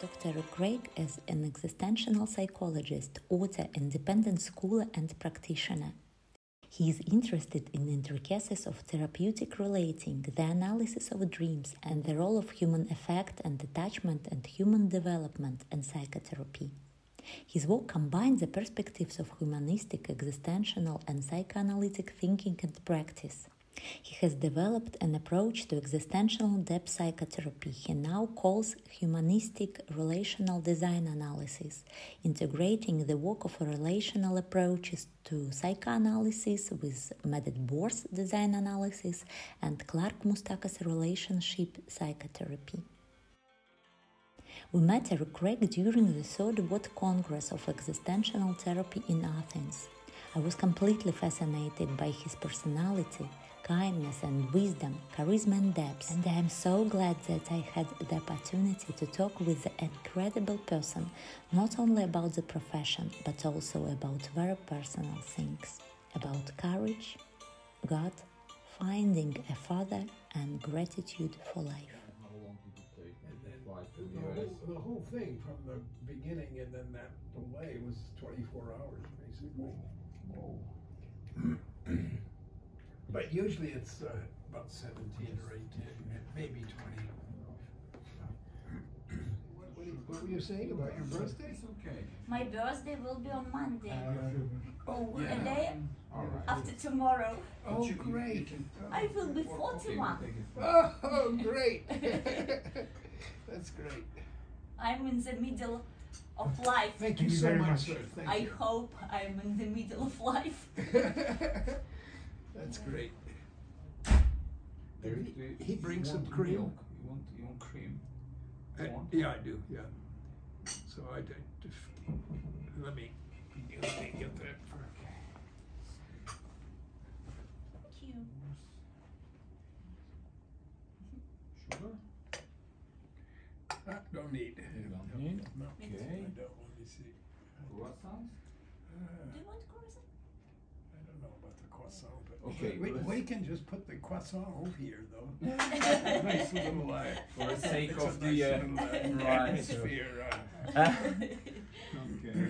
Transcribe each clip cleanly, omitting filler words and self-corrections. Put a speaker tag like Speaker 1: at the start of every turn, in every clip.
Speaker 1: Dr. Erik Craig is an existential psychologist, author, independent scholar, and practitioner. He is interested in intricacies of therapeutic relating, the analysis of dreams, and the role of human affect and attachment and human development and psychotherapy. His work combines the perspectives of humanistic, existential, and psychoanalytic thinking and practice. He has developed an approach to existential depth psychotherapy he now calls Humanistic Relational Daseisanalysis, integrating the work of relational approaches to psychoanalysis with Medard's Daseinsanaysis and Clark-Moustakas relationship psychotherapy. We met Erik Craig during the third World Congress of Existential Therapy in Athens. I was completely fascinated by his personality, kindness and wisdom, charisma and depth, and I am so glad that I had the opportunity to talk with an incredible person, not only about the profession, but also about very personal things, about courage, God, finding a father, and gratitude for life.
Speaker 2: The whole thing from the beginning and then that delay was 24 hours, basically. Whoa. But usually it's about 17 or 18, maybe 20. What were you saying about your birthday?
Speaker 3: It's okay.
Speaker 4: My birthday will be on Monday.
Speaker 2: Oh,
Speaker 4: A day
Speaker 3: Right.
Speaker 4: after tomorrow.
Speaker 2: Oh, great.
Speaker 4: I will be 41.
Speaker 2: Oh, great. That's great.
Speaker 4: I'm in the middle of life.
Speaker 2: Thank you so much, sir. Thank
Speaker 4: I
Speaker 2: you.
Speaker 4: hope I'm in the middle of life.
Speaker 2: That's great.
Speaker 3: Do
Speaker 2: He brings
Speaker 3: you
Speaker 2: some
Speaker 3: want
Speaker 2: cream.
Speaker 3: milk? You want cream?
Speaker 2: Yeah, I do. Yeah. So I did. Let me get that for.
Speaker 4: Thank you.
Speaker 3: Sugar?
Speaker 2: Don't need.
Speaker 3: You don't need?
Speaker 2: No,
Speaker 3: Okay.
Speaker 2: I don't. Let me see.
Speaker 3: Croissants?
Speaker 4: Do you want croissant?
Speaker 2: I don't know about the croissant, but
Speaker 3: Okay,
Speaker 2: we can just put the croissant over here, though. Nice little
Speaker 3: For the sake
Speaker 2: it's a
Speaker 3: of
Speaker 2: nice
Speaker 3: the
Speaker 2: little,
Speaker 3: right.
Speaker 2: atmosphere.
Speaker 3: Okay.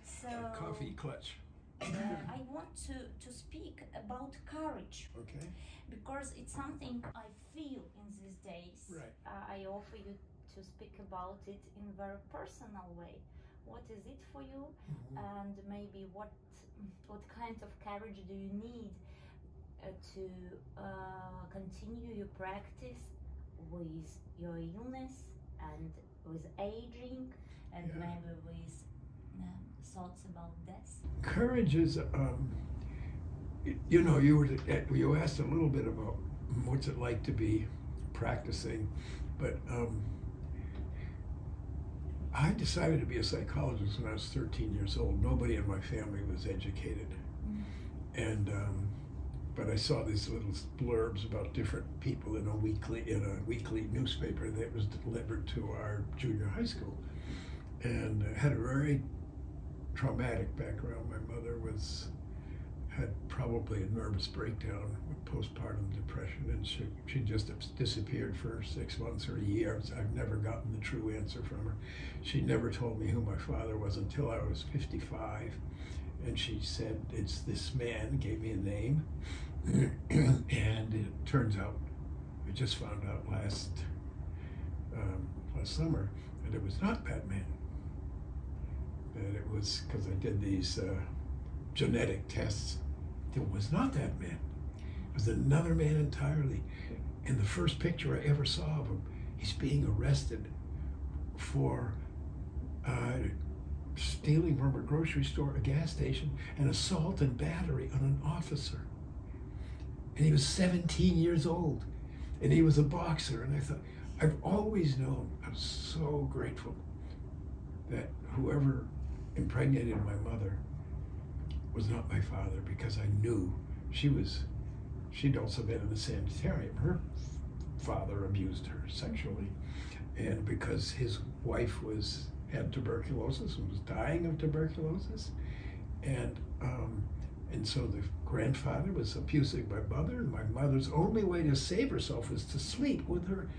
Speaker 4: So
Speaker 2: Coffee clutch.
Speaker 4: I want to speak about courage,
Speaker 2: Okay.
Speaker 4: because it's something I feel in these days.
Speaker 2: Right.
Speaker 4: I offer you to speak about it in a very personal way. What is it for you, and maybe what kind of courage do you need to continue your practice with your illness and with aging, and
Speaker 2: Yeah.
Speaker 4: maybe with thoughts about death?
Speaker 2: Courage is, you know, you asked a little bit about what's it like to be practicing, but I decided to be a psychologist when I was 13 years old. Nobody in my family was educated, and but I saw these little blurbs about different people in a weekly newspaper that was delivered to our junior high school, and had a very traumatic background. My mother had probably a nervous breakdown with postpartum depression, and she just disappeared for 6 months or a year. I've never gotten the true answer from her. She never told me who my father was until I was 55, and she said, "It's this man," gave me a name, and it turns out, we just found out last summer that it was not that man. That it was, because I did these genetic tests, it was not that man. It was another man entirely. And the first picture I ever saw of him, he's being arrested for stealing from a grocery store, a gas station, and assault and battery on an officer. And he was 17 years old, and he was a boxer. And I thought, I've always known, I'm so grateful that whoever impregnated my mother was not my father, because I knew she'd also been in the sanitarium. Her father abused her sexually, and because his wife had tuberculosis and was dying of tuberculosis, and so the grandfather was abusing my mother, and my mother's only way to save herself was to sleep with her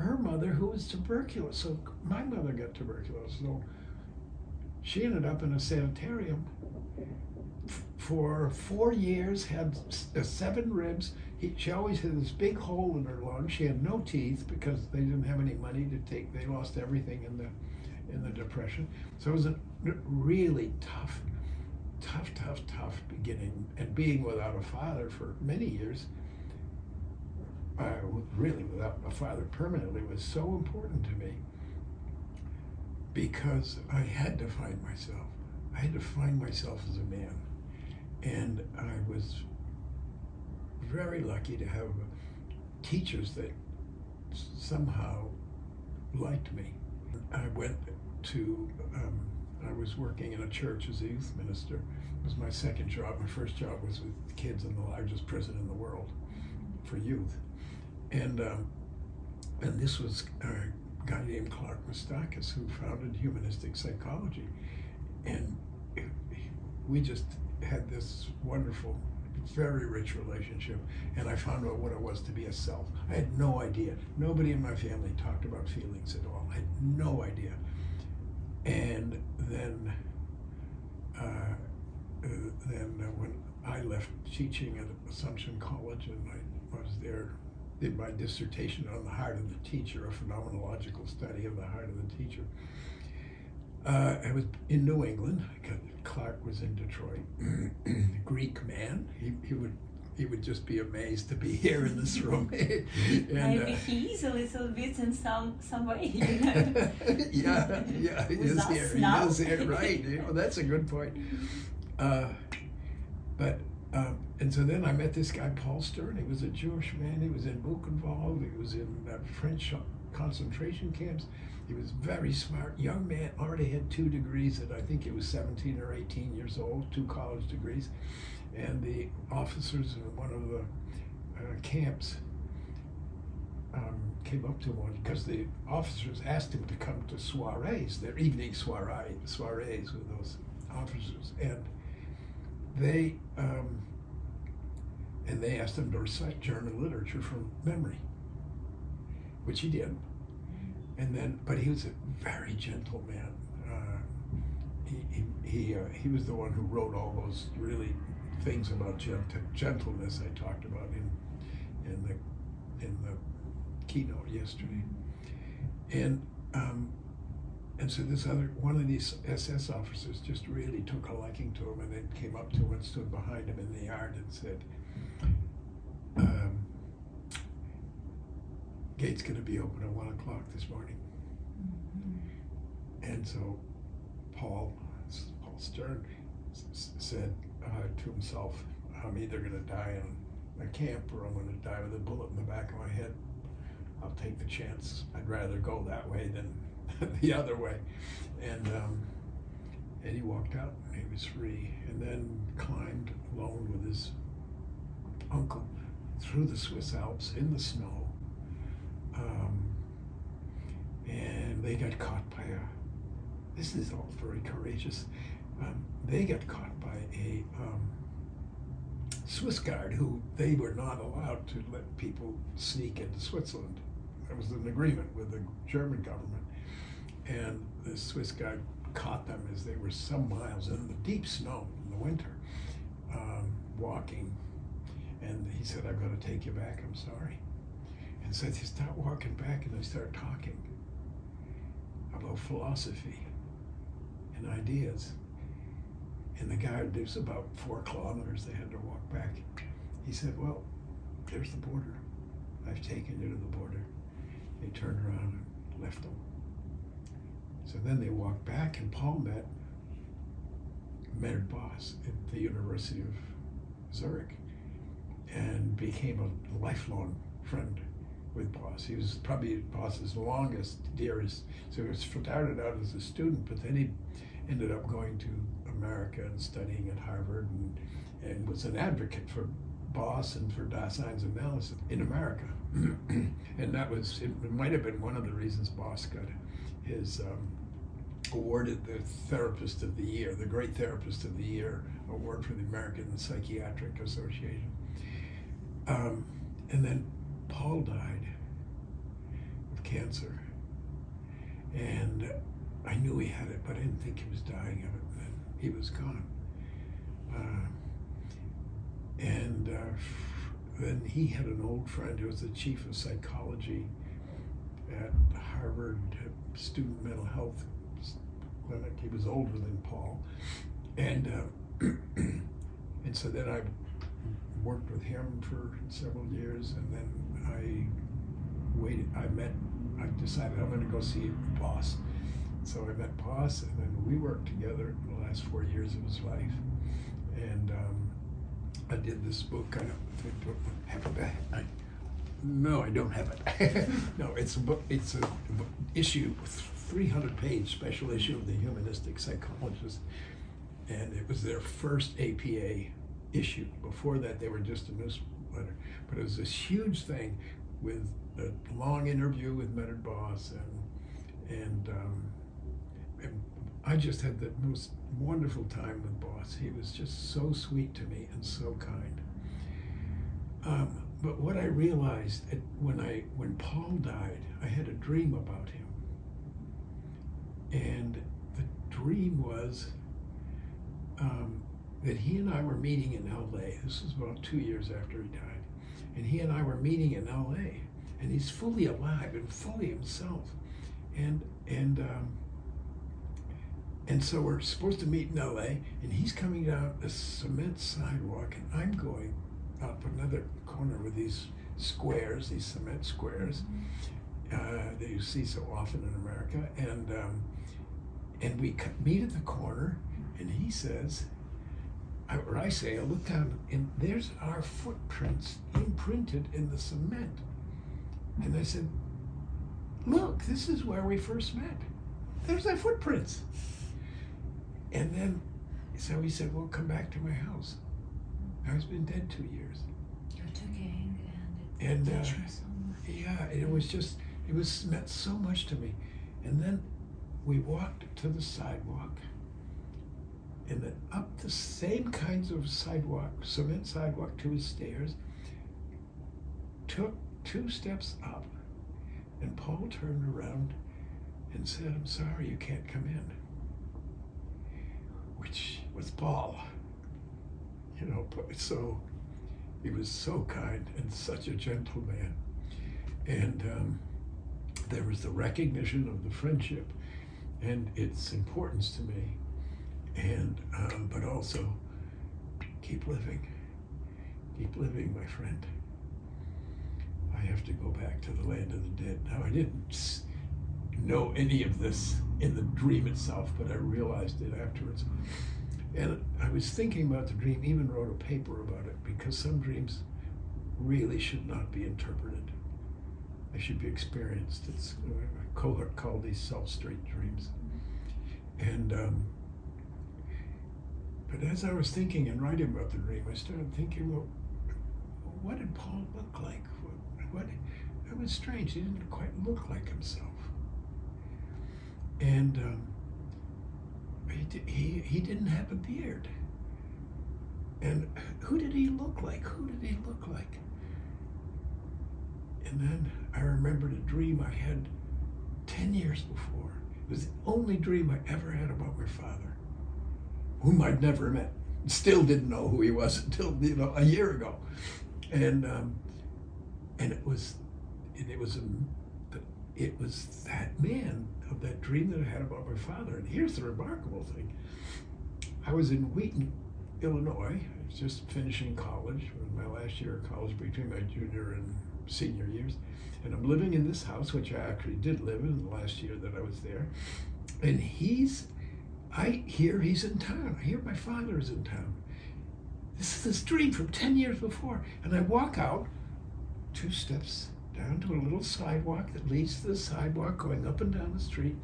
Speaker 2: her mother, who was tuberculosis. So my mother got tuberculosis. So she ended up in a sanitarium for 4 years, had 7 ribs. She always had this big hole in her lung. She had no teeth because they didn't have any money to take. They lost everything in the Depression. So it was a really tough beginning. And being without a father for many years, really without a father permanently, was so important to me because I had to find myself. I had to find myself as a man. And I was very lucky to have teachers that somehow liked me. I went to, I was working in a church as a youth minister. It was my second job. My first job was with kids in the largest prison in the world for youth. And this was a guy named Moustakas who founded Humanistic Psychology. And we just had this wonderful, very rich relationship, and I found out what it was to be a self. I had no idea. Nobody in my family talked about feelings at all. I had no idea. And then when I left teaching at Assumption College, and I was there, did my dissertation on the heart of the teacher, a phenomenological study of the heart of the teacher. I was in New England. Clark was in Detroit. Greek man. He would just be amazed to be here in this room. And,
Speaker 5: maybe he is a little bit in some way.
Speaker 2: yeah, he is here. He is here, right? That's a good point. And so then I met this guy, Paul Stern. He was a Jewish man. He was in Buchenwald. He was in French concentration camps. He was very smart, young man, already had 2 degrees at, I think he was 17 or 18 years old, 2 college degrees. And the officers in one of the camps came up to him because the officers asked him to come to soirees, their evening soirees with those officers. And they asked him to recite German literature from memory, which he did. And then, but he was a very gentle man. He was the one who wrote all those really things about gentleness I talked about in the keynote yesterday. And so this one of these SS officers just really took a liking to him, and then came up to him and stood behind him in the yard and said, gate's going to be open at 1 o'clock this morning. And so Paul Stern said to himself, I'm either going to die in a camp or I'm going to die with a bullet in the back of my head. I'll take the chance. I'd rather go that way than the other way. And he walked out and he was free, and then climbed alone with his uncle through the Swiss Alps in the snow. And they got caught by this is all very courageous, they got caught by a Swiss guard who they were not allowed to let people sneak into Switzerland. There was an agreement with the German government. And the Swiss guard caught them as they were some miles in the deep snow in the winter, walking. And he said, I've got to take you back, I'm sorry. And so they start walking back and they start talking about philosophy and ideas. And the guy, there's about 4 kilometers they had to walk back. He said, well, there's the border. I've taken you to the border. They turned around and left them. So then they walked back, and Paul met Medard at the University of Zurich and became a lifelong friend with Boss. He was probably Boss's longest, dearest. So he started out as a student, but then he ended up going to America and studying at Harvard, and was an advocate for Boss and for Daseinsanalysis in America. And that was, it might have been one of the reasons Boss got his awarded the Therapist of the Year, the Great Therapist of the Year award for the American Psychiatric Association. And then Paul died. cancer. And I knew he had it, but I didn't think he was dying of it. And then he was gone. Then he had an old friend who was the chief of psychology at Harvard Student Mental Health Clinic. He was older than Paul. And so then I worked with him for several years, and then I decided I'm going to go see Boss. So I met Boss, and then we worked together the last 4 years of his life. And I did this book. I don't have it. No, I don't have it. No, it's a book. It's a issue, 300-page special issue of the Humanistic Psychologist, and it was their first APA issue. Before that, they were just a newsletter. But it was this huge thing with a long interview with Medard Boss, and I just had the most wonderful time with Boss. He was just so sweet to me and so kind. But what I realized when Paul died, I had a dream about him. And the dream was that he and I were meeting in LA. This was about 2 years after he died. And he and I were meeting in LA. And he's fully alive and fully himself. And so we're supposed to meet in LA, and he's coming down a cement sidewalk, and I'm going up another corner with these squares, these cement squares that you see so often in America. And we meet at the corner, and he says, or I say, I look down, and there's our footprints imprinted in the cement. And I said, look, this is where we first met. There's our footprints. And then, so he said, well, come back to my house. Now he's been dead 2 years.
Speaker 5: You're talking, and it touched me so much.
Speaker 2: Yeah, it meant so much to me. And then we walked to the sidewalk, and then up the same kinds of sidewalk, cement sidewalk, to his stairs, took 2 steps up, and Paul turned around and said, I'm sorry, you can't come in. Which was Paul. You know, so he was so kind and such a gentle man. And there was the recognition of the friendship and its importance to me. And but also, keep living, my friend. I have to go back to the land of the dead. Now, I didn't know any of this in the dream itself, but I realized it afterwards. And I was thinking about the dream, even wrote a paper about it, because some dreams really should not be interpreted. They should be experienced. It's a cohort called these self-straight dreams. And but as I was thinking and writing about the dream, I started thinking, well, what did Paul look like? It was strange. He didn't quite look like himself. And he didn't have a beard. And who did he look like? And then I remembered a dream I had 10 years before. It was the only dream I ever had about my father, whom I'd never met. Still didn't know who he was until, a year ago. And it was that man of that dream that I had about my father. And here's the remarkable thing. I was in Wheaton, Illinois. I was just finishing college, my last year of college between my junior and senior years. And I'm living in this house, which I actually did live in the last year that I was there. And I hear he's in town. I hear my father is in town. This is this dream from 10 years before. And I walk out 2 steps down to a little sidewalk that leads to the sidewalk going up and down the street.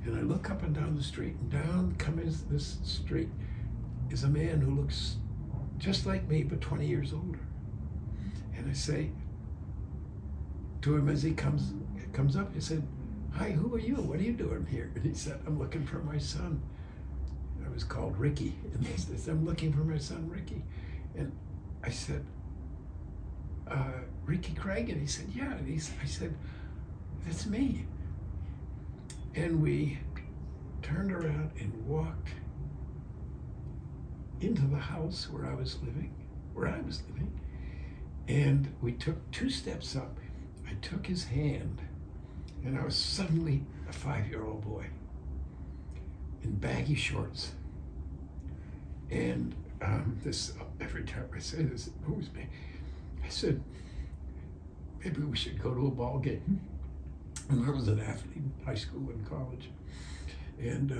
Speaker 2: And I look up and down the street, and down coming this street is a man who looks just like me, but 20 years older. And I say to him as he comes up, I said, hi, who are you? What are you doing here? And he said, I'm looking for my son. I was called Ricky. And he said, I'm looking for my son, Ricky. And I said, Erik Craig? And he said, yeah. And I said, that's me. And we turned around and walked into the house where I was living, and we took 2 steps up. I took his hand, and I was suddenly a 5-year-old boy in baggy shorts. And every time I say this, it moves me. I said, maybe we should go to a ball game. And I was an athlete in high school and college. And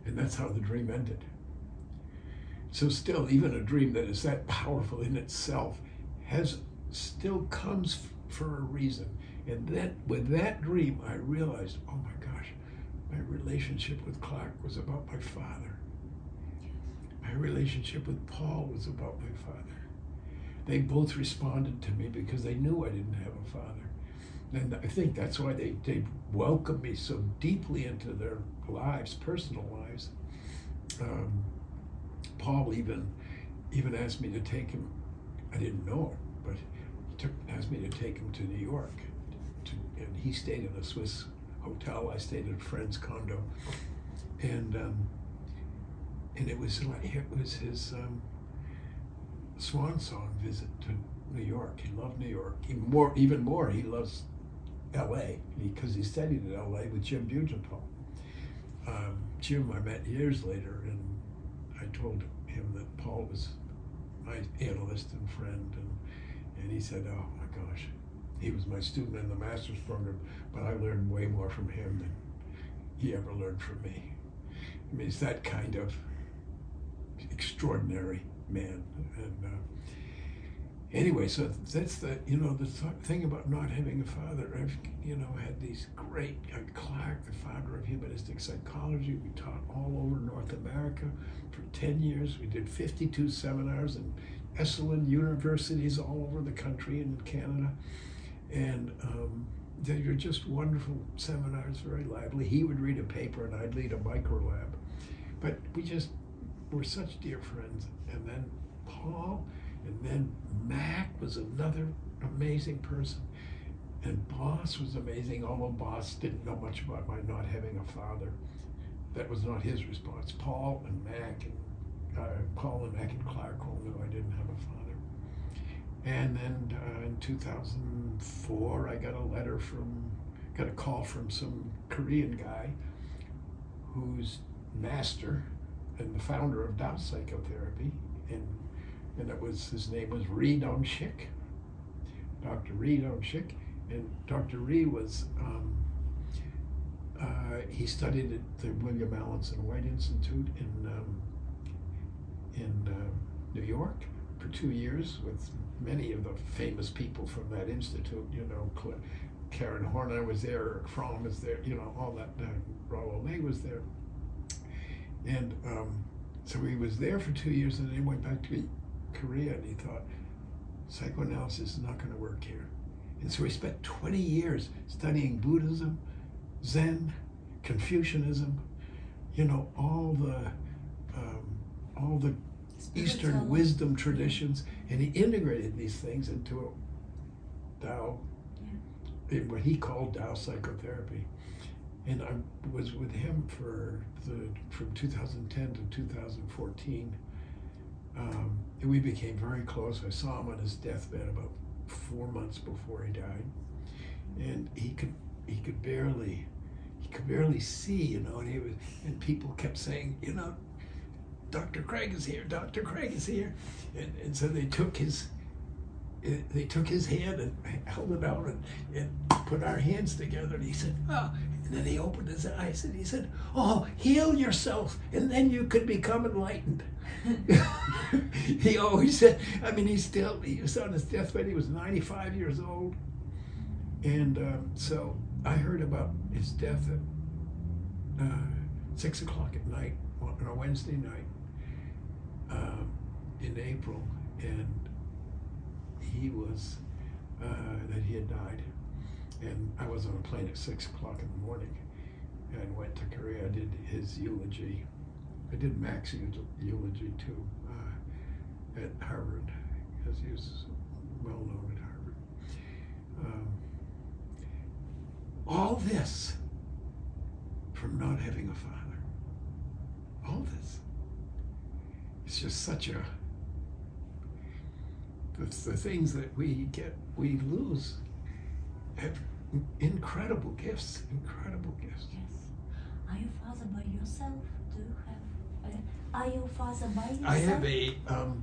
Speaker 2: that's how the dream ended. So still, even a dream that is that powerful in itself still comes for a reason. And then with that dream, I realized, oh my gosh, my relationship with Clark was about my father. My relationship with Paul was about my father. They both responded to me because they knew I didn't have a father. And I think that's why they welcomed me so deeply into their lives, personal lives. Paul even asked me to take him. I didn't know it, but he asked me to take him to New York. And he stayed in a Swiss hotel. I stayed in a friend's condo. And it was his swan song visit to New York. He loved New York. Even more, he loves L.A. because he studied in L.A. with Jevgenija. Jim I met years later, and I told him that Paul was my analyst and friend, and he said, oh my gosh, he was my student in the master's program, but I learned way more from him than he ever learned from me. I mean, it's that kind of extraordinary man. And anyway, so that's the thing about not having a father. I've had these great Clark, the founder of Humanistic Psychology. We taught all over North America for 10 years. We did 52 seminars in Esalen universities all over the country and in Canada. And they were just wonderful seminars, very lively. He would read a paper and I'd lead a micro lab. But we just were such dear friends. And then Paul, and then Mac was another amazing person. And Boss was amazing, although Boss didn't know much about my not having a father. That was not his response. Paul and Mac and Clark all knew I didn't have a father. And then in 2004, I got a call from some Korean guy who's master and the founder of Taoist Psychotherapy, and his name was Ri Dong-shik, Dr. Ri Dong-shik, and Dr. Ri was he studied at the William Allenson White Institute in New York for 2 years with many of the famous people from that institute. Karen Horner was there, Eric Fromm was there, all that. Rollo May was there, and so he was there for 2 years, and then he went back to Korea, and he thought psychoanalysis is not going to work here, and so he spent 20 years studying Buddhism, Zen, Confucianism, all the Eastern wisdom traditions, and he integrated these things into a Tao, in what he called Tao psychotherapy. And I was with him from 2010 to 2014. And we became very close. I saw him on his deathbed about 4 months before he died, and he could barely see, and people kept saying, Dr. Craig is here, Dr. Craig is here, and so they took his hand and held it out and put our hands together, and he said, oh, and then he opened his eyes and he said, oh, heal yourself and then you could become enlightened. He always said, he was on his deathbed, he was 95 years old, and so I heard about his death at 6 o'clock at night on a Wednesday night in April, and he was that he had died, and I was on a plane at 6 o'clock in the morning and went to Korea. I did his eulogy. I did Mac's eulogy too at Harvard, because he was well known at Harvard. all this from not having a father. All this. It's just such a, the things that we get, we lose, have incredible gifts, incredible gifts.
Speaker 5: Yes. Are you father by yourself? Do you have? Are you father by yourself?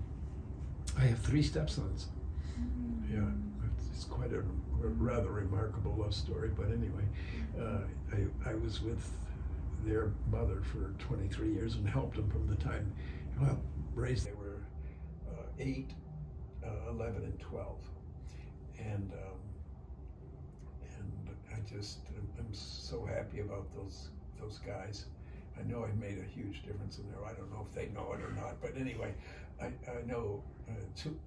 Speaker 2: I have 3 stepsons. Yeah, it's quite a rather remarkable love story. But anyway, I was with their mother for 23 years and helped them from the time, well, raised. They were 8, 11, and 12, and I'm so happy about those guys. I know I made a huge difference in there. I don't know if they know it or not, but anyway, I know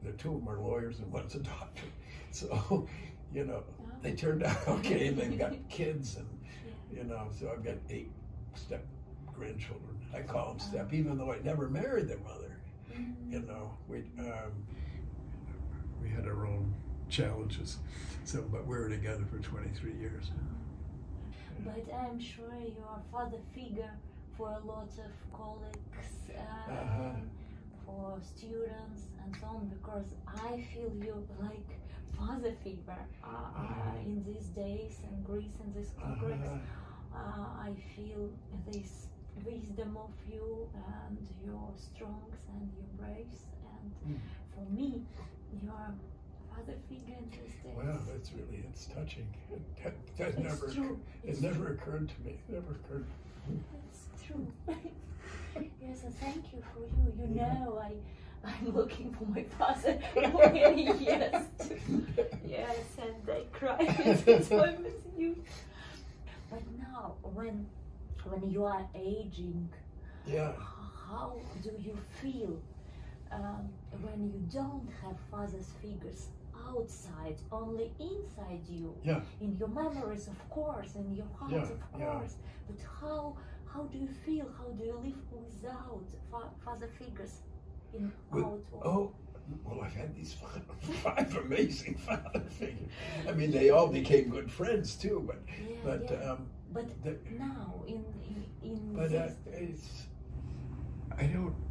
Speaker 2: the 2 of them are lawyers and one's a doctor. So, you know, they turned out okay, and they've got kids, and you know, so I've got 8 step grandchildren. I call them step, even though I never married their mother. You know, we had our own challenges. So, but we were together for 23 years.
Speaker 4: But I'm sure you are father figure for a lot of colleagues, for students and so on, because I feel you like father figure in these days in Greece, in this Congress. I feel this wisdom of you and your strengths and your braves, and for me, you are father figure in these days.
Speaker 2: Well, it's touching. That never occurred to me. It never occurred to me.
Speaker 4: It's true. Yes, and thank you for you. You know, I'm looking for my father for many years. Yes, and I cry since I'm with you. But now, when you are aging, how do you feel when you don't have father's figures outside, only inside you?
Speaker 2: Yeah.
Speaker 4: In your memories, of course, in your heart, of course. But how do you feel? How do you live without father figures out?
Speaker 2: Oh, well, I've had these 5 amazing father figures. I mean, they all became good friends too. But
Speaker 4: now in
Speaker 2: but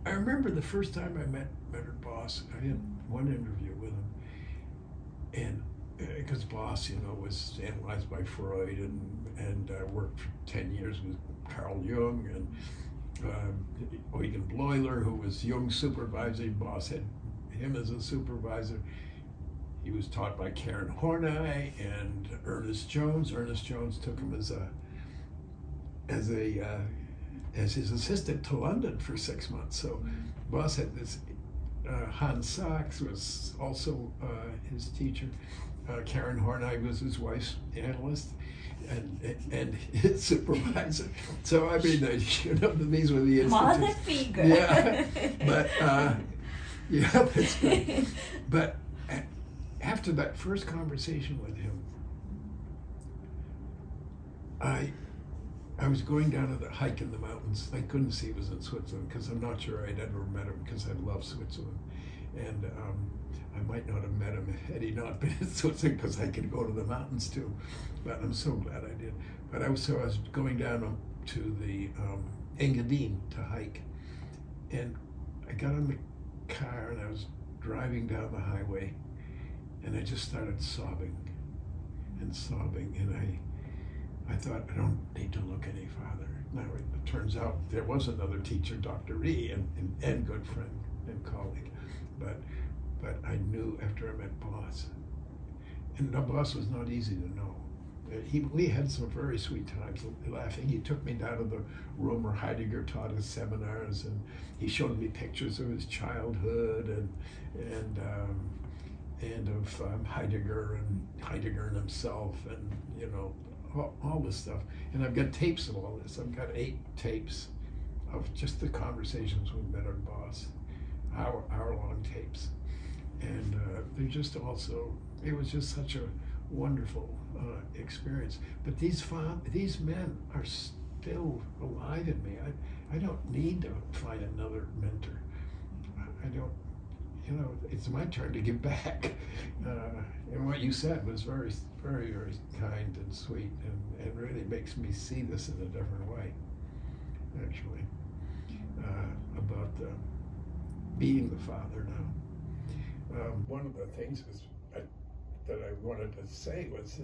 Speaker 2: I remember the first time I met Medard Boss. I had one interview with him, and because Boss, you know, was analyzed by Freud, and worked for 10 years with Carl Jung and Eugen Bleuler, who was Jung's supervisor. Boss had him as a supervisor. He was taught by Karen Horney and Ernest Jones. Ernest Jones took him as his assistant to London for 6 months. So Boss had this. Hans Sachs was also his teacher. Karen Horney was his wife's analyst and his supervisor. So I mean, you know, these were the institutes.
Speaker 5: Mother figure.
Speaker 2: Yeah, but yeah, that's good. But after that first conversation with him, I was going down to the hike in the mountains. I couldn't see he was in Switzerland because I'm not sure I'd ever met him because I love Switzerland. And I might not have met him had he not been in Switzerland because I could go to the mountains too. But I'm so glad I did. But I was going down to the Engadine to hike. And I got in the car and I was driving down the highway and I just started sobbing and sobbing. And I thought, I don't need to look any farther. Now, it turns out there was another teacher, Dr. E, and good friend and colleague. But I knew after I met Boss. And Boss was not easy to know. We had some very sweet times laughing. He took me down to the room where Heidegger taught his seminars, and he showed me pictures of his childhood and of Heidegger and himself, and you know, all this stuff. And I've got tapes of all this. I've got 8 tapes of just the conversations with Medard Boss, hour-long tapes. And they're just also, it was just such a wonderful experience. But these men are still alive in me. I don't need to find another mentor. I don't, you know, it's my turn to give back. And what you said was very, very, very kind and sweet, and really makes me see this in a different way, actually, about being the father now. One of the things that I wanted to say was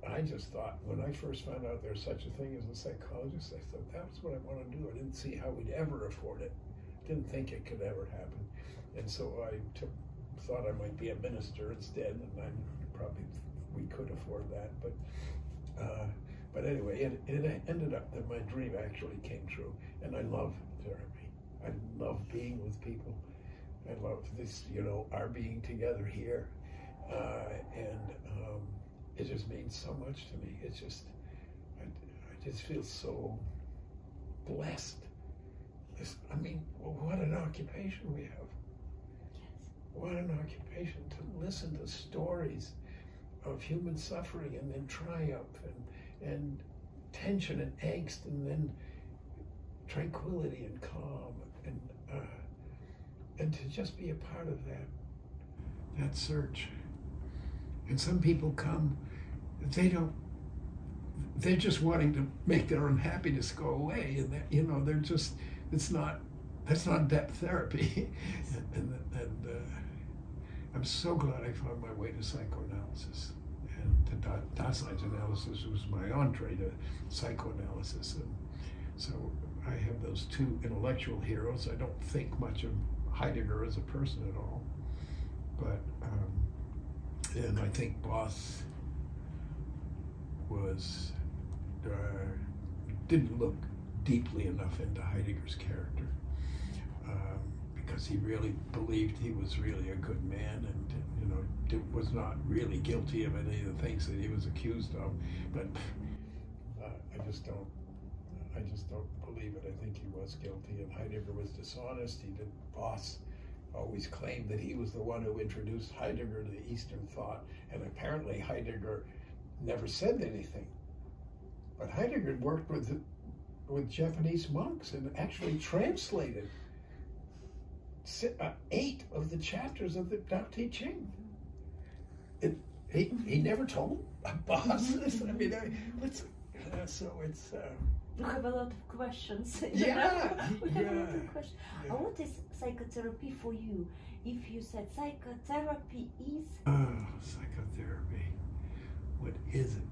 Speaker 2: I just thought, when I first found out there's such a thing as a psychologist, I thought that's what I want to do. I didn't see how we'd ever afford it. Didn't think it could ever happen. And so I thought I might be a minister instead, and we could afford that. But anyway, it ended up that my dream actually came true, and I love therapy. I love being with people. I love this, you know, our being together here, and it just means so much to me. It's just, I just feel so blessed. I mean, what an occupation we have. What an occupation to listen to stories of human suffering, and then triumph, and tension and angst, and then tranquility and calm, and to just be a part of that search. And some people come, they're just wanting to make their unhappiness go away, and that, you know, that's not depth therapy. and I'm so glad I found my way to psychoanalysis, and to Daseinsanalysis was my entree to psychoanalysis. And so I have those two intellectual heroes. I don't think much of Heidegger as a person at all, but and I think Boss didn't look deeply enough into Heidegger's character, because he really believed he was really a good man, and, you know, was not really guilty of any of the things that he was accused of. But I just don't believe it. I think he was guilty, and Heidegger was dishonest. Boss always claimed that he was the one who introduced Heidegger to Eastern thought, and apparently Heidegger never said anything. But Heidegger worked with Japanese monks and actually translated 8 of the chapters of the Tao Te Ching. He never told Boss this. I mean, so it's.
Speaker 5: We have a lot of questions.
Speaker 2: Yeah.
Speaker 5: We have a lot of questions. Yeah. What is psychotherapy for you? If you said psychotherapy is...
Speaker 2: Psychotherapy. What is it?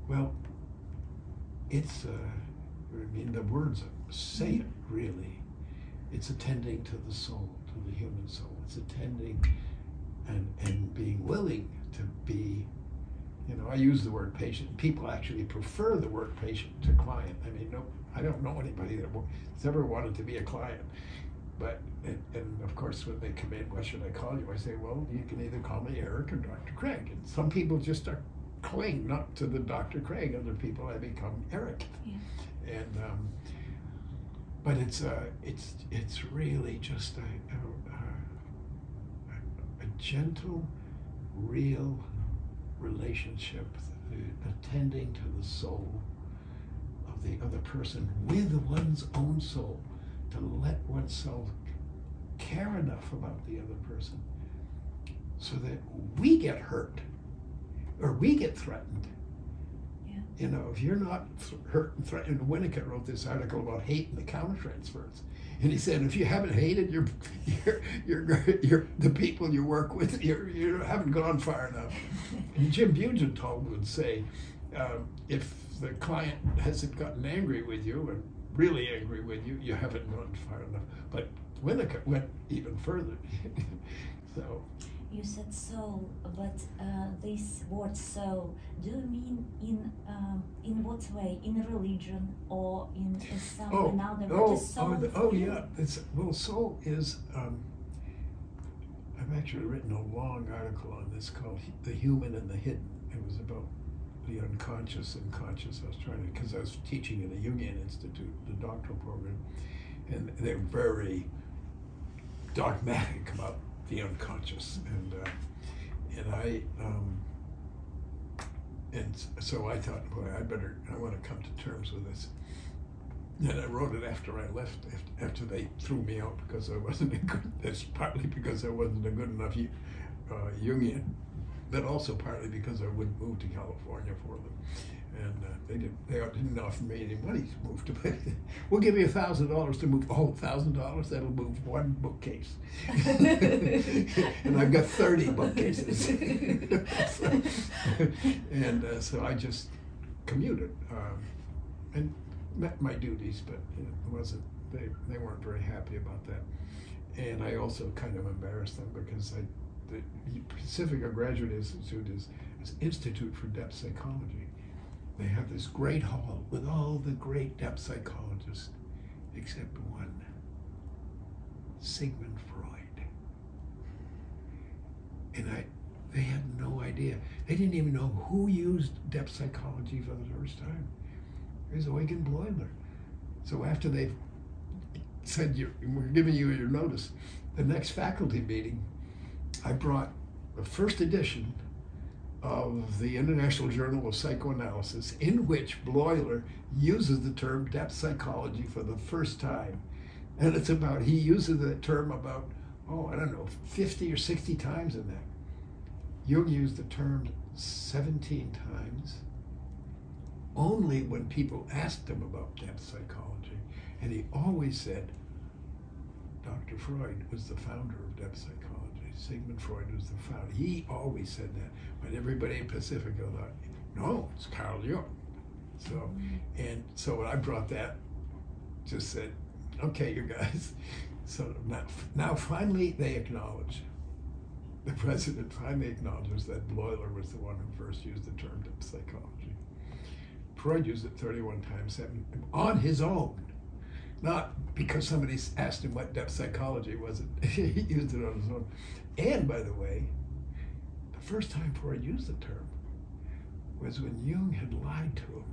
Speaker 2: Well, it's, I mean, the words say it, really. It's attending to the soul, to the human soul. It's attending and being willing to be, you know, I use the word patient. People actually prefer the word patient to client. I mean, no, I don't know anybody that's ever wanted to be a client. But, and of course, when they come in, what should I call you? I say, well, you can either call me Erik or Dr. Craig. And some people just cling not to the Dr. Craig. Other people, I become Erik. Yeah. And, but it's really just a gentle, real relationship, attending to the soul of the other person with one's own soul, to let oneself care enough about the other person so that we get hurt or we get threatened. Yeah. You know, if you're not hurt and threatened, Winnicott wrote this article about hate and the countertransference. And he said, if you haven't hated the people you work with, you haven't gone far enough. And Jim Bugental would say, if the client hasn't gotten angry with you and really angry with you, you haven't gone far enough. But Winnicott went even further. So.
Speaker 5: You said soul, but this word soul, do you mean in what way? In religion or in some another? What is soul?
Speaker 2: Yeah. Soul is. I've actually written a long article on this called "The Human and the Hidden." It was about the unconscious and conscious. I was trying to, because I was teaching in the Jungian Institute, the doctoral program, and they're very dogmatic about the unconscious, and so I thought, boy, I want to come to terms with this. And I wrote it after I left, after they threw me out because I wasn't a good, that's partly because I wasn't a good enough Jungian, but also partly because I wouldn't move to California for them. And they didn't offer me any money to move to. We'll give you $1,000 to move. Oh, $1,000? That'll move one bookcase. And I've got 30 bookcases. So I just commuted and met my duties, but it wasn't. They weren't very happy about that. And I also kind of embarrassed them because the Pacifica Graduate Institute is an institute for depth psychology. They have this great hall with all the great depth psychologists, except one, Sigmund Freud. And they had no idea. They didn't even know who used depth psychology for the first time. It was Eugen Bleuler. So after they said, we're giving you your notice, the next faculty meeting, I brought the first edition of the International Journal of Psychoanalysis, in which Bleuler uses the term depth psychology for the first time. And it's about, he uses the term about, I don't know, 50 or 60 times in that. Jung used the term 17 times, only when people asked him about depth psychology. And he always said, Dr. Freud was the founder of depth psychology. Sigmund Freud was the founder. He always said that, but everybody in Pacifica thought, no, it's Carl Jung. So when I brought that, just said, okay, you guys. So now finally they acknowledge, the president finally acknowledges that Bleuler was the one who first used the term depth psychology. Freud used it 31 times on his own. Not because somebody asked him what depth psychology was. He used it on his own. And by the way, the first time Freud used the term was when Jung had lied to him.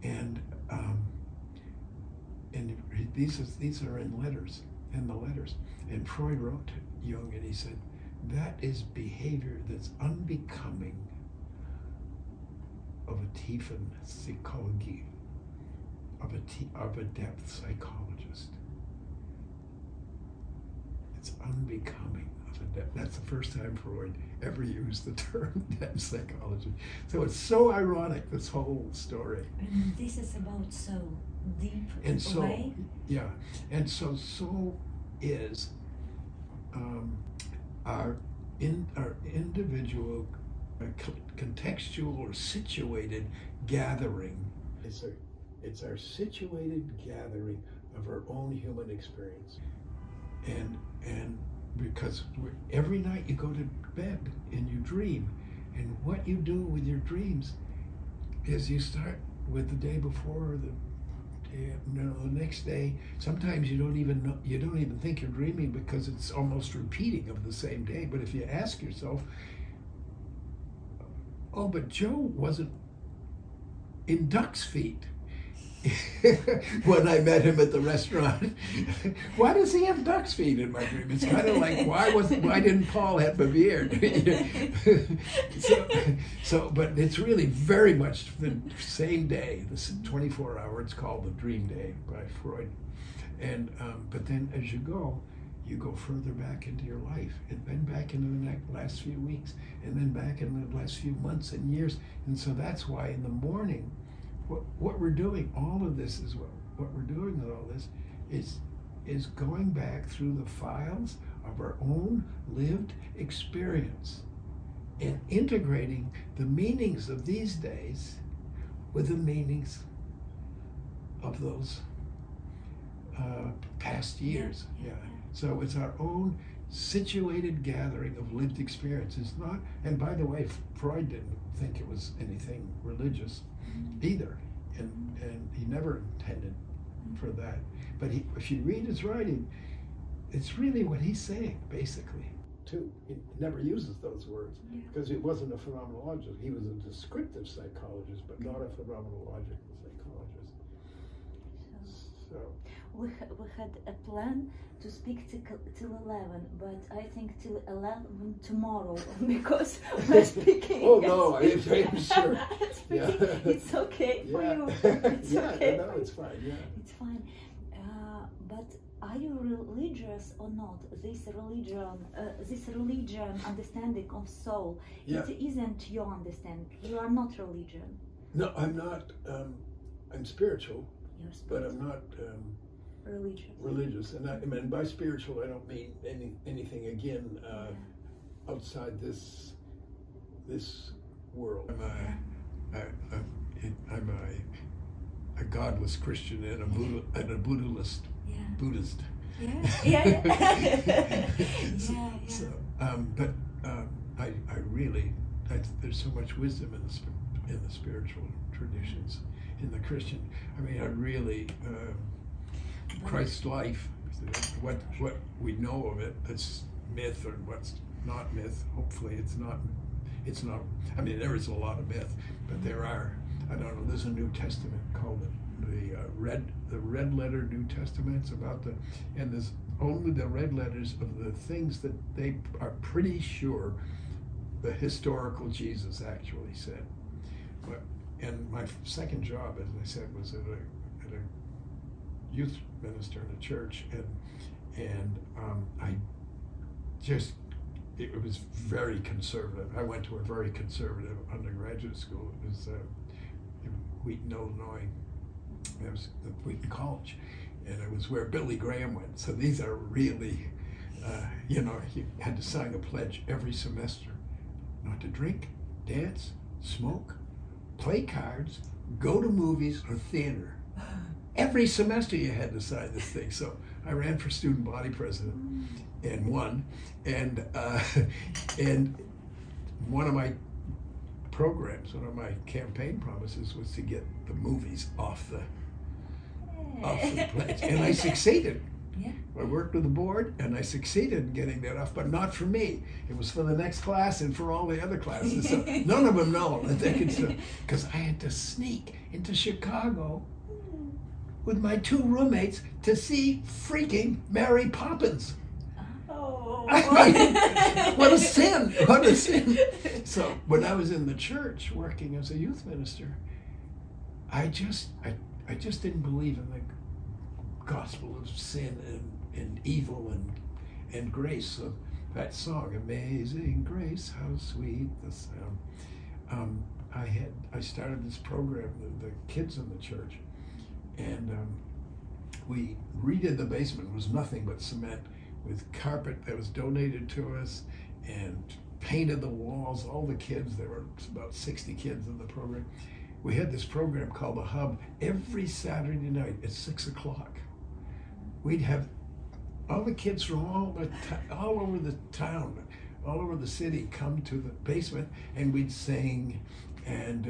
Speaker 2: And these are in the letters. And Freud wrote to Jung and he said, that is behavior that's unbecoming of a tiefen Psychologie, of a depth psychologist. It's unbecoming of a depth. That's the first time Freud ever used the term depth psychology. So it's so ironic, this whole story.
Speaker 5: And this is about so deep
Speaker 2: and so
Speaker 5: way.
Speaker 2: Yeah, and so is our individual contextual or situated gathering. It's our situated gathering of our own human experience. And because every night you go to bed and you dream, and what you do with your dreams is you start with the day before, the next day. Sometimes you don't even think you're dreaming because it's almost repeating of the same day. But if you ask yourself, oh, but Joe wasn't in Duck's feet when I met him at the restaurant. Why does he have duck's feet in my dream? It's kind of like, why didn't Paul have a beard? But it's really very much the same day, this 24-hour, it's called the dream day by Freud. And but then as you go further back into your life, and then back into the last few weeks, and then back into the last few months and years. And so that's why in the morning, what we're doing, all of this is what we're doing with all this is going back through the files of our own lived experience and integrating the meanings of these days with the meanings of those past years. Yeah. So it's our own situated gathering of lived experience. It's not, and by the way, Freud didn't think it was anything religious either, and he never intended for that. But if you read his writing, it's really what he's saying, basically. Too, he never uses those words because he wasn't a phenomenologist. He was a descriptive psychologist, but not a phenomenological psychologist. So
Speaker 5: we had a plan to speak till 11, but I think till 11 tomorrow because we're speaking.
Speaker 2: oh no, I'm sure. Yeah.
Speaker 5: It's okay for you. It's
Speaker 2: yeah,
Speaker 5: okay.
Speaker 2: no, it's fine. Yeah.
Speaker 5: It's fine. But are you religious or not? This religion understanding of soul,
Speaker 2: Yeah.
Speaker 5: it isn't your understanding. You are not religion.
Speaker 2: No, I'm not. I'm spiritual,
Speaker 5: You're
Speaker 2: but I'm not religious. And I mean, by spiritual, I don't mean anything again outside this world. I'm a godless Christian and a Buddhist.
Speaker 5: Yeah.
Speaker 2: Buddhist.
Speaker 5: Yeah.
Speaker 2: So, but I really, there's so much wisdom in the spiritual traditions, in the Christian. I mean, I really, Christ's life, what we know of it, that's myth or what's not myth. Hopefully, it's not. I mean, there is a lot of myth, but there are. I don't know. There's a New Testament called the red letter New Testament. It's about and there's only the red letters of the things that they are pretty sure the historical Jesus actually said. And my second job, as I said, was at a youth minister in a church, and it was very conservative. I went to a very conservative undergraduate school. It was in Wheaton, Illinois. It was at Wheaton College, and it was where Billy Graham went. So these are really, you had to sign a pledge every semester not to drink, dance, smoke, play cards, go to movies or theater. Every semester you had to sign this thing. So I ran for student body president and won. And one of my programs, one of my campaign promises was to get the movies off the pledge. And I succeeded.
Speaker 5: Yeah.
Speaker 2: I worked with the board and I succeeded in getting that off, but not for me. It was for the next class and for all the other classes. So none of them know that they could still, because I had to sneak into Chicago with my two roommates to see freaking Mary Poppins.
Speaker 5: Oh.
Speaker 2: I mean, what a sin! What a sin! So when I was in the church working as a youth minister, I just didn't believe in the gospel of sin and evil and grace. So that song, "Amazing Grace, how sweet the sound." I started this program, the kids in the church, and we redid the basement. It was nothing but cement with carpet that was donated to us, and painted the walls. All the kids, there were about 60 kids in the program. We had this program called The Hub every Saturday night at 6 o'clock. We'd have all the kids from all over the town, all over the city come to the basement, and we'd sing, and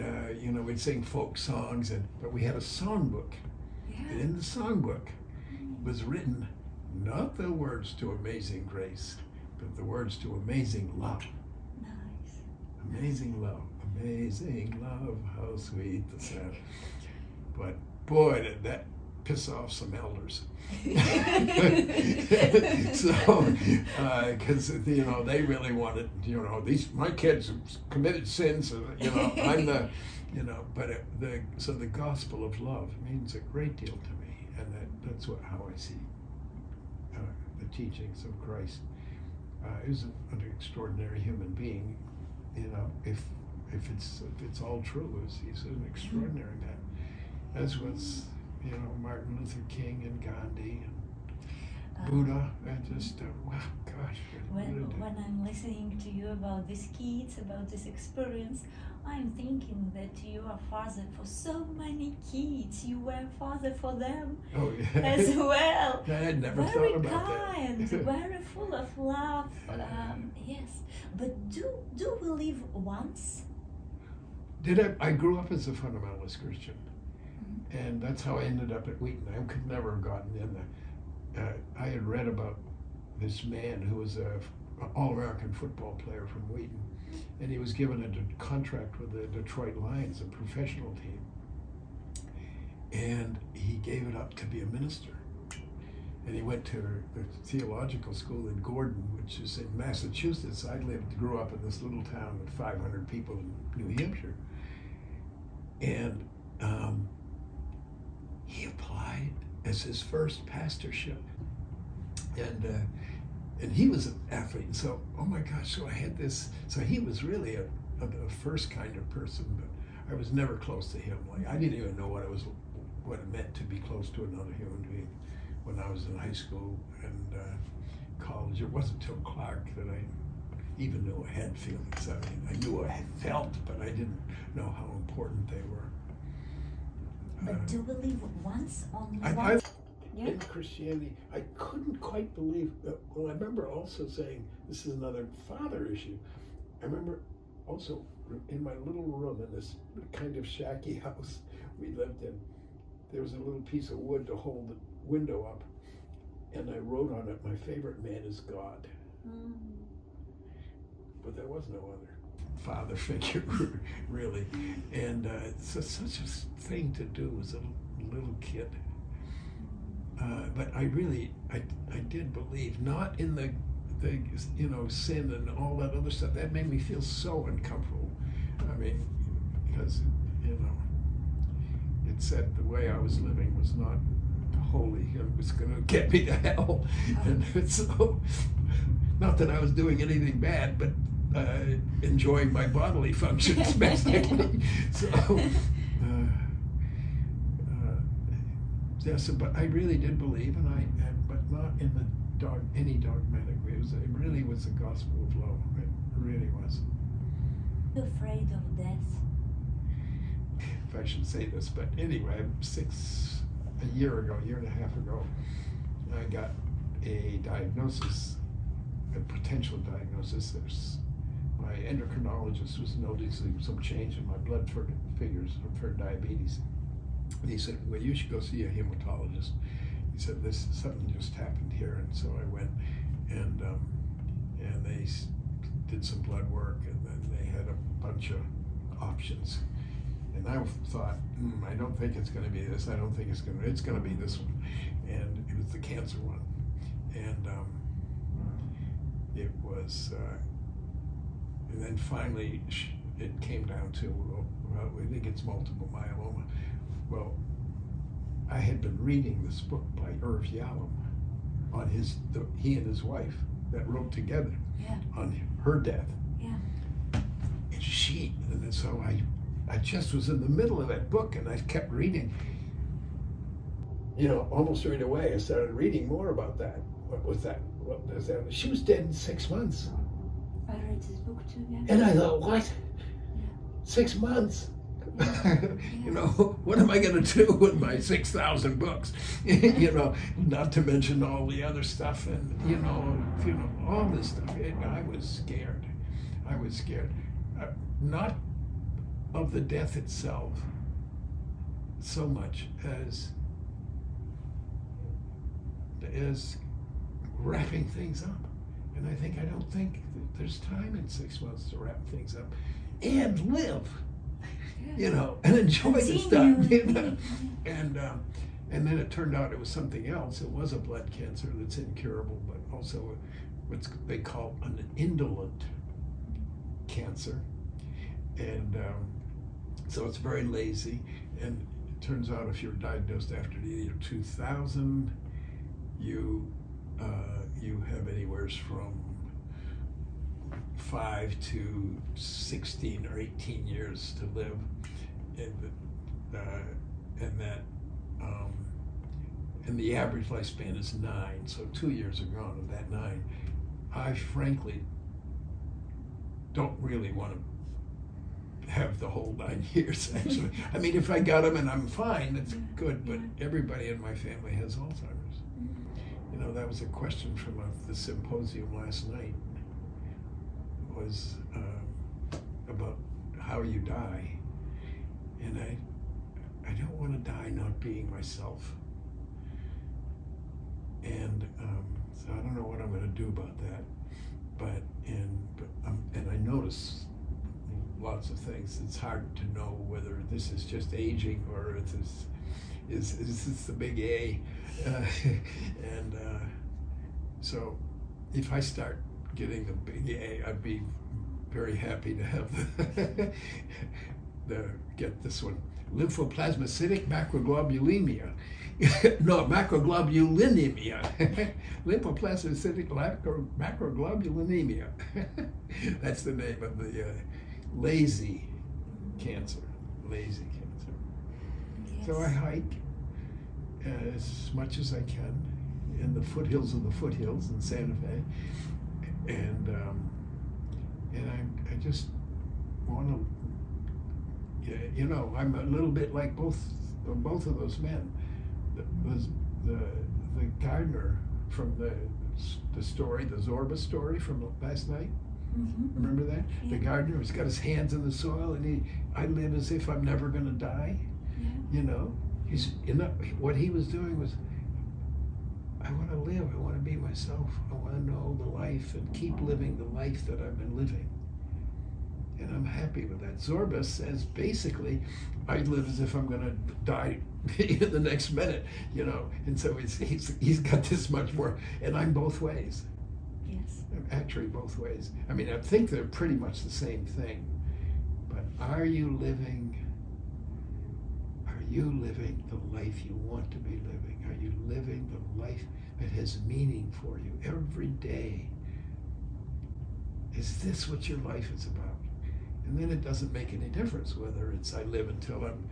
Speaker 2: we'd sing folk songs, but we had a songbook.
Speaker 5: Yeah.
Speaker 2: And in the songbook was written not the words to Amazing Grace, but the words to Amazing Love.
Speaker 5: Nice.
Speaker 2: Amazing love, amazing love, how sweet the sound. But boy, did that piss off some elders. So, because they really wanted, my kids committed sins, so, I'm the, but so the gospel of love means a great deal to me, and that's how I see the teachings of Christ. Is an extraordinary human being, if it's all true, he's an extraordinary man, as was Martin Luther King and Gandhi and Buddha, and just wow, gosh.
Speaker 5: When I'm listening to you about these kids, about this experience, I'm thinking that you are father for so many kids. You were father for them as well.
Speaker 2: I had never thought about
Speaker 5: kind,
Speaker 2: that.
Speaker 5: very full of love. Yes, but do we live once?
Speaker 2: I grew up as a fundamentalist Christian, and that's how I ended up at Wheaton. I could never have gotten in there. I had read about this man who was an All-American football player from Wheaton, and he was given a contract with the Detroit Lions, a professional team. And he gave it up to be a minister. And he went to the theological school in Gordon, which is in Massachusetts. I grew up in this little town of 500 people in New Hampshire. And he applied as his first pastorship. And he was an athlete. And so, oh my gosh, so I had this, so he was really a first kind of person, but I was never close to him. Like, I didn't even know what it meant to be close to another human being when I was in high school and college. It wasn't until Clark that I even knew I had feelings. I mean, I knew I had felt, but I didn't know how important they were.
Speaker 5: But do believe once, only
Speaker 2: I
Speaker 5: once? Yeah.
Speaker 2: In Christianity, I couldn't quite believe, well, I remember also saying, this is another father issue. I remember also in my little room in this kind of shacky house we lived in, there was a little piece of wood to hold the window up, and I wrote on it, my favorite man is God. But there was no other father figure, really. And it's such a thing to do as a little kid. But I did believe, not in the sin and all that other stuff. That made me feel so uncomfortable. I mean, because, it said the way I was living was not holy. It was going to get me to hell. And so, not that I was doing anything bad, but enjoying my bodily functions, basically. So, yes, but I really did believe, but not in any dogmatic way. It really was the gospel of love. It really was.
Speaker 5: Afraid of death?
Speaker 2: If I should say this, but anyway, a year and a half ago, I got a diagnosis, a potential diagnosis. My endocrinologist was noticing some change in my blood figures for diabetes. And he said, well, you should go see a hematologist. He said, something just happened here. And so I went, and they did some blood work, and then they had a bunch of options. And I thought, I don't think it's going to be this. I don't think it's going to be this one. And it was the cancer one. And it was, and then finally it came down to, well, we think it's multiple myeloma. Well, I had been reading this book by Irv Yalom on he and his wife that wrote together on her death.
Speaker 5: Yeah.
Speaker 2: And so I just was in the middle of that book, and I kept reading. Almost right away, I started reading more about that. What was that? She was dead in 6 months.
Speaker 5: I read this book too, yeah.
Speaker 2: And I thought, what?
Speaker 5: Yeah.
Speaker 2: 6 months?
Speaker 5: Yeah.
Speaker 2: What am I going to do with my 6,000 books? Not to mention all the other stuff, and all this stuff. I was scared. Not of the death itself so much as wrapping things up. And I don't think that there's time in 6 months to wrap things up and live. And enjoy the stuff, and then it turned out it was something else. It was a blood cancer that's incurable, but also what they call an indolent cancer, and so it's very lazy. And it turns out if you're diagnosed after the year 2000, you have anywhere from 5 to 16 or 18 years to live, and the average lifespan is 9. So 2 years are gone of that 9. I frankly don't really want to have the whole 9 years. Actually, I mean, if I got them and I'm fine, that's good. But everybody in my family has Alzheimer's. That was a question from the symposium last night. Was about how you die, and I don't want to die not being myself, and so I don't know what I'm going to do about that, and I notice lots of things. It's hard to know whether this is just aging or if is the big A. So if I start getting the big A, I'd be very happy to have get this one. Lymphoplasmacytic macroglobulinemia. No, macroglobulinemia. Lymphoplasmacytic macroglobulinemia. That's the name of the lazy cancer. Lazy cancer. Yes. So I hike as much as I can in the foothills of the foothills in Santa Fe, and I just want to. You know, I'm a little bit like both of those men. The gardener from the story, the Zorba story from last night. Mm-hmm. Remember that? Yeah. The gardener has got his hands in the soil, and I live as if I'm never going to die. Yeah. You know, what he was doing was, I want to live. I want to be myself. I want to know the life and keep living the life that I've been living. And I'm happy with that. Zorba says basically, I live as if I'm going to die in the next minute, you know. And so he's got this much more, and I'm both ways.
Speaker 5: Yes.
Speaker 2: I'm actually both ways. I mean, I think they're pretty much the same thing. But are you living the life you want to be living? Are you living the life that has meaning for you every day? Is this what your life is about? And then it doesn't make any difference whether it's I live until I'm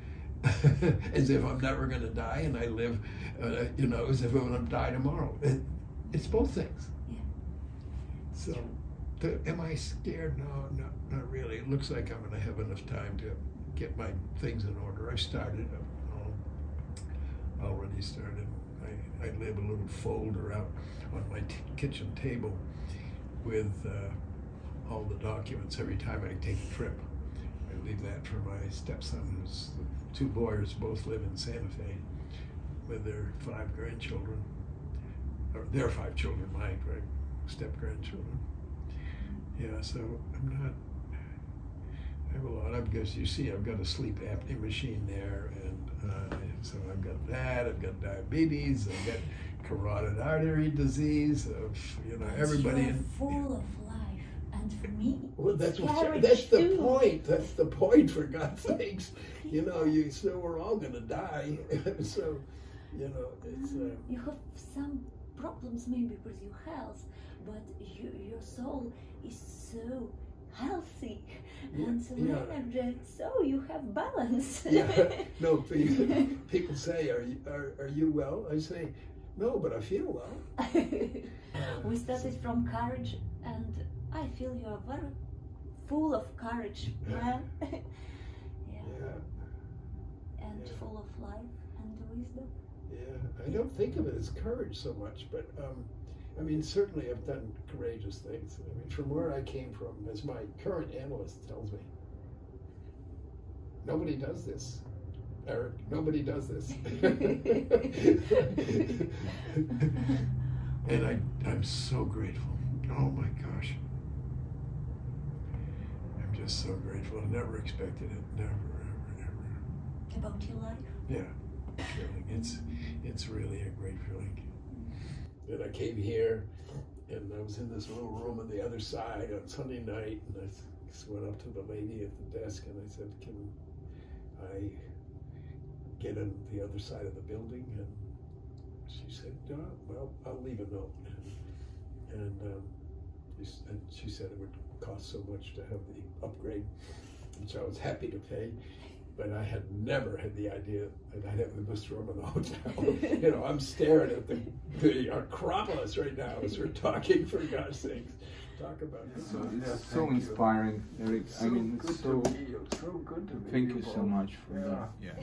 Speaker 2: as if I'm never going to die, and I live, you know, as if I'm going to die tomorrow. It's both things.
Speaker 5: Yeah.
Speaker 2: So, am I scared? No, not really. It looks like I'm going to have enough time to get my things in order. I've started. Already started. I leave a little folder out on my kitchen table with all the documents every time I take a trip. I leave that for my stepson, who's the two lawyers, both live in Santa Fe with their 5 grandchildren, or their 5 children, my step-grandchildren. Yeah, so I have a lot. As you see, I've got a sleep apnea machine there, and so I've got that. I've got diabetes. I've got carotid artery disease. You know, everybody.
Speaker 5: You're full of life, and for me,
Speaker 2: well, that's the point. That's the point. For God's sakes, you know, so we're all going to die. So, you know, it's.
Speaker 5: You have some problems maybe with your health, but your soul is so healthy and so energetic, so you have balance.
Speaker 2: Yeah. No, people say, "Are you well?" I say, "No, but I feel well."
Speaker 5: We started from courage, and I feel you are very full of courage, man. And full of life and wisdom.
Speaker 2: Yeah, I don't think of it as courage so much, but I mean, certainly I've done courageous things. I mean, from where I came from, as my current analyst tells me, nobody does this. Eric, nobody does this. And I'm so grateful. Oh my gosh. I'm just so grateful. I never expected it. Never, ever.
Speaker 5: About your life?
Speaker 2: Yeah. Feeling. It's really a great feeling. And I came here, and I was in this little room on the other side on Sunday night, and I just went up to the lady at the desk, and I said, "Can I get on the other side of the building?" And she said, "Well, I'll leave a note." And she said it would cost so much to have the upgrade, which I was happy to pay. But I had never had the idea that I'd have this room in the hotel. You know, I'm staring at the Acropolis right now as we're talking, for God's sakes. Talk about it.
Speaker 3: So inspiring, Erik.
Speaker 2: So
Speaker 3: I mean, it's so
Speaker 2: good to me.
Speaker 3: Thank you so much for that. Yeah.